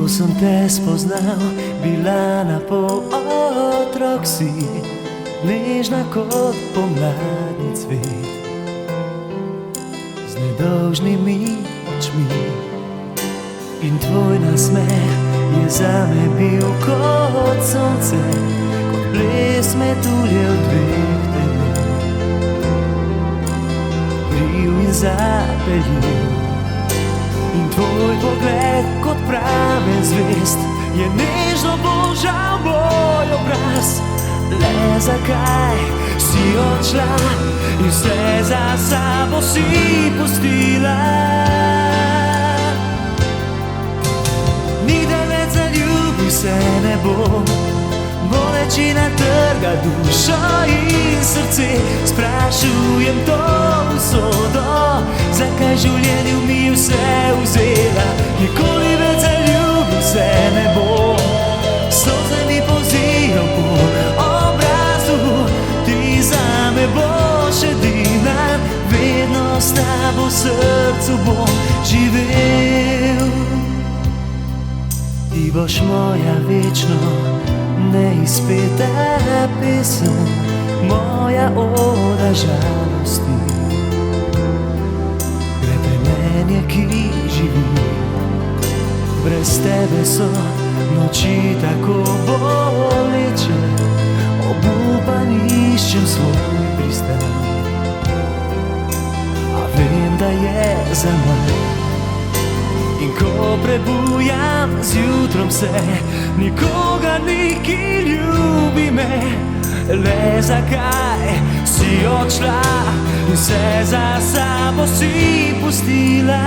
Ko sem te spoznal, bila na pol otrok si, nežna kot pomladni cvet, z nedolžnimi očmi. In tvoj nasmeh je zame bil kot sonce, kot ples metuljev dveh temen, kriv in zapeljiv. In tvoj pogled kot praven zvest je nežno božal moj obraz. Le zakaj si odšla in vse za sabo si pustila? Nikdar več zaljubil se ne bom, bolečina trga dušo in srce. Sprašujem to usodo, zakaj življenju mi vse vzela. Nikoli več zaljubil se ne bom, solze mi polzijo po obrazu. Ti zame boš edina, vedno s tabo v srcu bom živel. Ti boš moja večno neizpeta pesem, moja oda žalosti, grebenenje, ki živi. Brez tebe so noči tako boleče, obupan iščem svoj pristan, a vem, da je zaman. In ko prebujam zjutrom se, nikoga ni, ki ljubi me. Le zakaj si odšla in vse za sabo si pustila?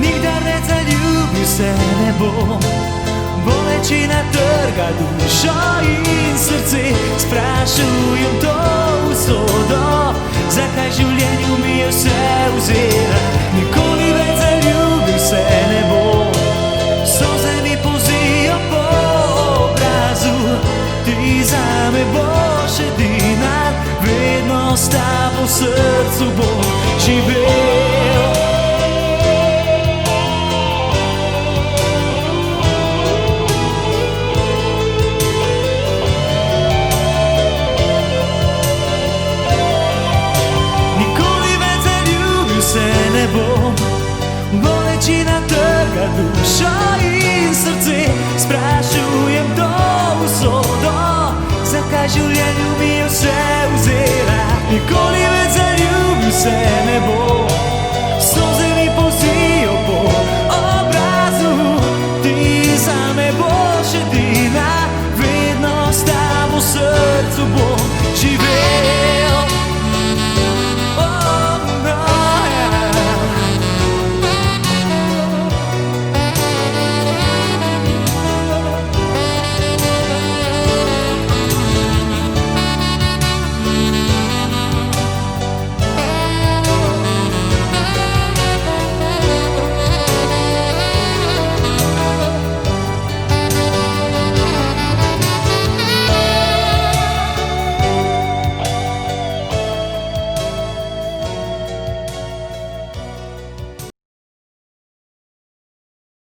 Nikdar več zaljubil se ne bom, bolečina trga dušo in srce. Sprašujem to usodo, zakaj življenju mi je vse vzela. Nikoli več zaljubil se ne bom, solze mi polzijo po obrazu. Ti zame boš edina, vedno s tabo v srcu bom živel. Bolečina trga dušo in srce. Sprašujem to usodo, zakaj življenju mi je vse vzela. Nikoli več zaljubil se ne bom,